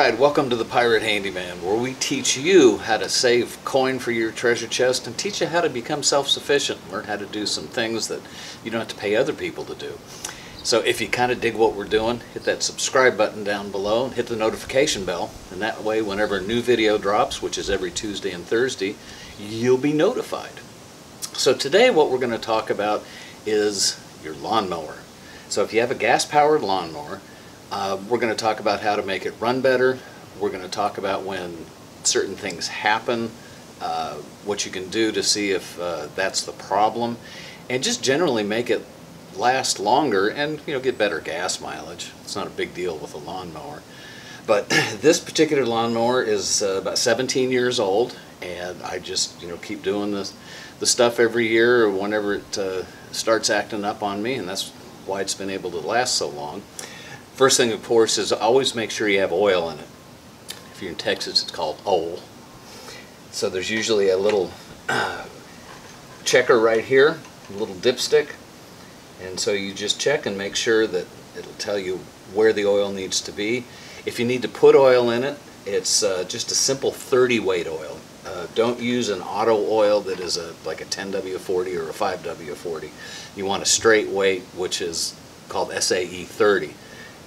Alright, welcome to the Pirate Handyman, where we teach you how to save coin for your treasure chest and teach you how to become self-sufficient, learn how to do some things that you don't have to pay other people to do. So if you kind of dig what we're doing, hit that subscribe button down below and hit the notification bell, and that way whenever a new video drops, which is every Tuesday and Thursday, you'll be notified. So today what we're going to talk about is your lawnmower. So if you have a gas-powered lawnmower, we're going to talk about how to make it run better. We're going to talk about when certain things happen, what you can do to see if that's the problem, and just generally make it last longer and get better gas mileage. It's not a big deal with a lawnmower. But this particular lawnmower is about 17 years old, and I just keep doing the stuff every year or whenever it starts acting up on me, and that's why it's been able to last so long. First thing, of course, is always make sure you have oil in it. If you're in Texas, it's called oil. So there's usually a little checker right here, a little dipstick, and so you just check and make sure that it'll tell you where the oil needs to be. If you need to put oil in it, it's just a simple 30 weight oil. Don't use an auto oil that is like a 10W40 or a 5W40. You want a straight weight, which is called SAE 30.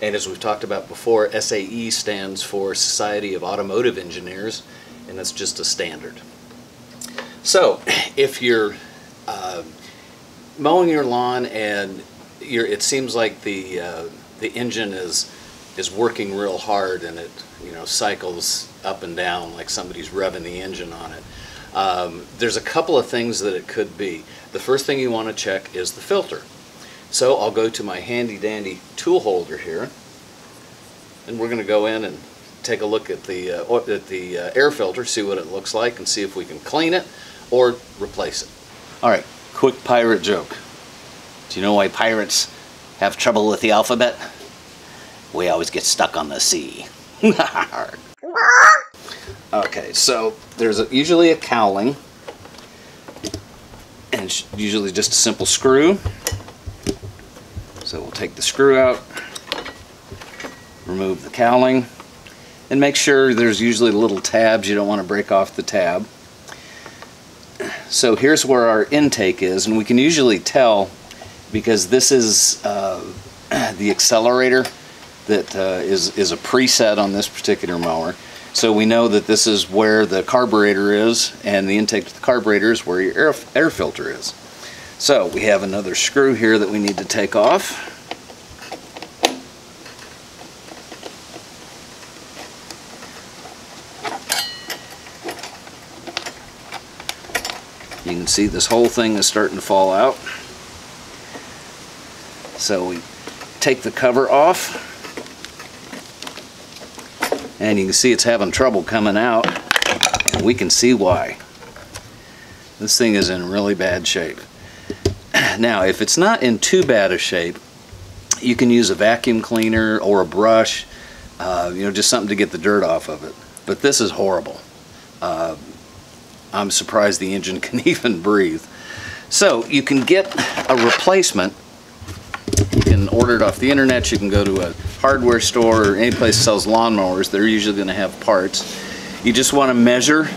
And as we've talked about before, SAE stands for Society of Automotive Engineers, and that's just a standard. So if you're mowing your lawn and it seems like the engine is working real hard and it cycles up and down like somebody's revving the engine on it, there's a couple of things that it could be. The first thing you want to check is the filter. So I'll go to my handy dandy tool holder here, and we're going to go in and take a look at the air filter, see what it looks like, and see if we can clean it or replace it. Alright, quick pirate joke. Do you know why pirates have trouble with the alphabet? We always get stuck on the C. Okay, so there's usually a cowling, and it's usually just a simple screw. So we'll take the screw out, remove the cowling, and make sure there's usually little tabs. You don't want to break off the tab. So here's where our intake is, and we can usually tell because this is the accelerator that is a preset on this particular mower. So we know that this is where the carburetor is, and the intake to the carburetor is where your air filter is. So we have another screw here that we need to take off. You can see this whole thing is starting to fall out. So we take the cover off, and you can see it's having trouble coming out, and we can see why. This thing is in really bad shape. Now, if it's not in too bad a shape, you can use a vacuum cleaner or a brush, just something to get the dirt off of it. But this is horrible. I'm surprised the engine can even breathe. So you can get a replacement. You can order it off the internet. You can go to a hardware store or any place that sells lawnmowers. They're usually going to have parts. You just want to measure.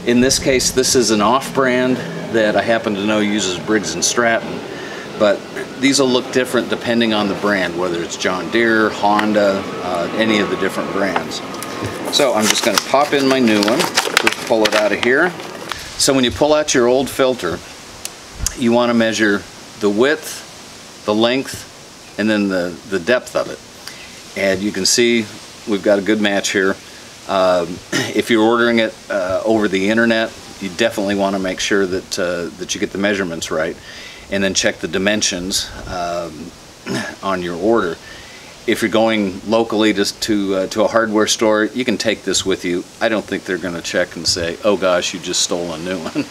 In this case, this is an off-brand that I happen to know uses Briggs & Stratton, but these will look different depending on the brand, whether it's John Deere, Honda, any of the different brands. So I'm just going to pop in my new one, just pull it out of here. So when you pull out your old filter, you want to measure the width, the length, and then the depth of it. And you can see we've got a good match here. If you're ordering it over the internet, you definitely want to make sure that you get the measurements right, and then check the dimensions on your order. If you're going locally to a hardware store, you can take this with you. I don't think they're going to check and say, oh gosh, you just stole a new one.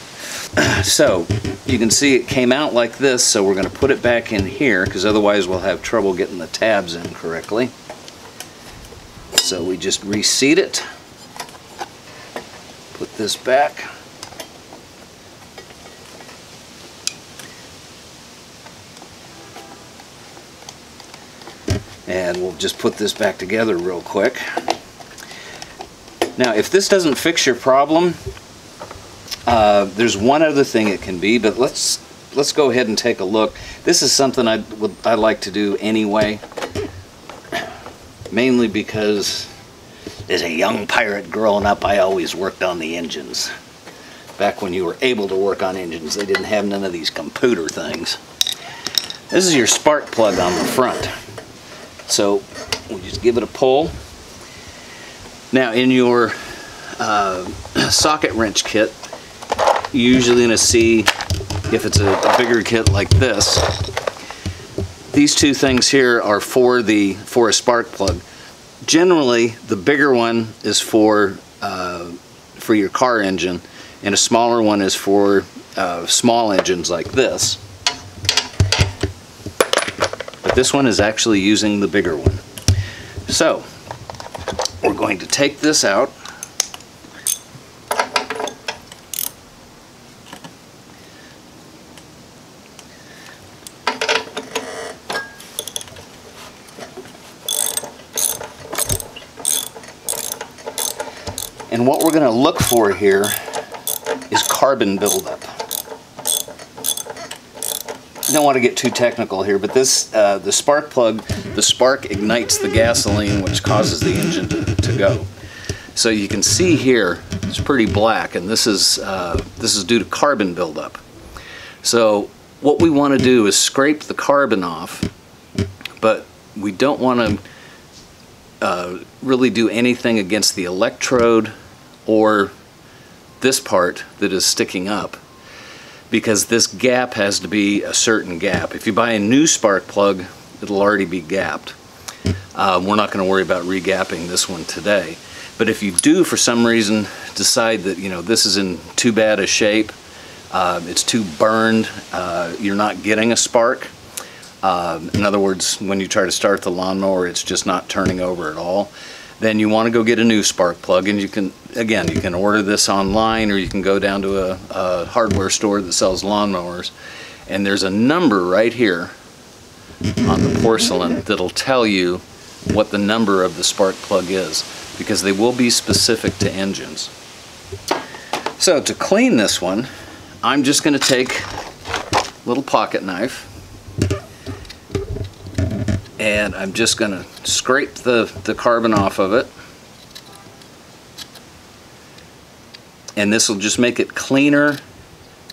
So you can see it came out like this, so we're going to put it back in here because otherwise we'll have trouble getting the tabs in correctly. So we just reseat it, put this back, and we'll just put this back together real quick. Now, if this doesn't fix your problem, there's one other thing it can be, but let's go ahead and take a look. This is something I like to do anyway, mainly because as a young pirate growing up, I always worked on the engines. Back when you were able to work on engines, they didn't have none of these computer things. This is your spark plug on the front. So we'll just give it a pull. Now in your socket wrench kit, you're usually going to see, if it's a bigger kit like this, these two things here are for a spark plug. Generally, the bigger one is for your car engine, and a smaller one is for small engines like this. But this one is actually using the bigger one. So we're going to take this out. And what we're going to look for here is carbon buildup. I don't want to get too technical here, but this the spark plug, the spark ignites the gasoline, which causes the engine to go. So you can see here it's pretty black, and this is due to carbon buildup. So what we want to do is scrape the carbon off, but we don't want to really do anything against the electrode or this part that is sticking up, because this gap has to be a certain gap. If you buy a new spark plug, it'll already be gapped. We're not going to worry about regapping this one today. But if you do, for some reason, decide that this is in too bad a shape, it's too burned, you're not getting a spark. In other words, when you try to start the lawnmower, it's just not turning over at all. Then you want to go get a new spark plug, and you can order this online, or you can go down to a hardware store that sells lawnmowers, and there's a number right here on the porcelain that'll tell you what the number of the spark plug is, because they will be specific to engines. So to clean this one, I'm just going to take a little pocket knife, and I'm just going to scrape the carbon off of it. And this will just make it cleaner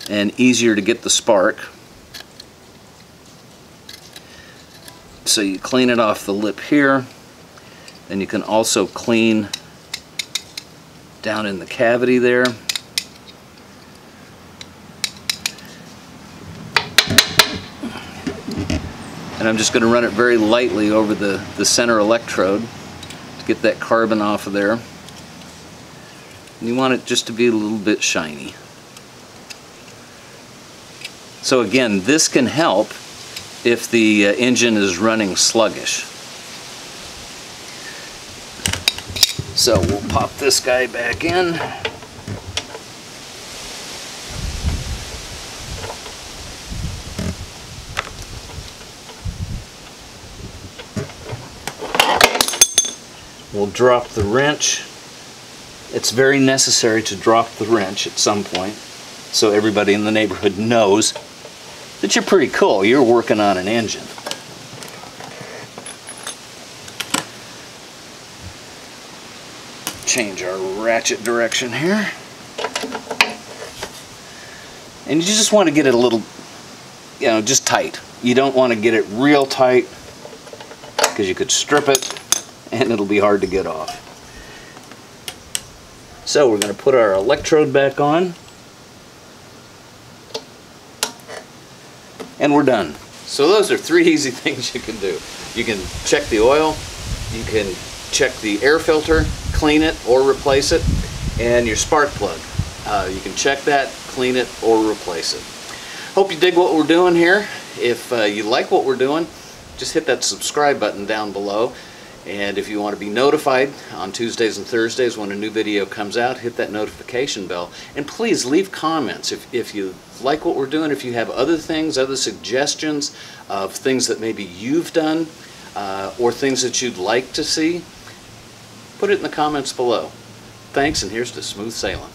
and easier to get the spark. So you clean it off the lip here, and you can also clean down in the cavity there. And I'm just going to run it very lightly over the center electrode to get that carbon off of there. And you want it just to be a little bit shiny. So again, this can help if the engine is running sluggish. So we'll pop this guy back in. We'll drop the wrench. It's very necessary to drop the wrench at some point, so everybody in the neighborhood knows that you're pretty cool. You're working on an engine. Change our ratchet direction here. And you just want to get it a little, just tight. You don't want to get it real tight, because you could strip it and it'll be hard to get off. So we're going to put our electrode back on, and we're done. So those are 3 easy things you can do. You can check the oil, you can check the air filter, clean it or replace it, and your spark plug. You can check that, clean it, or replace it. Hope you dig what we're doing here. If you like what we're doing, just hit that subscribe button down below. And if you want to be notified on Tuesdays and Thursdays when a new video comes out, hit that notification bell. And please leave comments if you like what we're doing, if you have other things, other suggestions of things that maybe you've done or things that you'd like to see, put it in the comments below. Thanks, and here's to smooth sailing.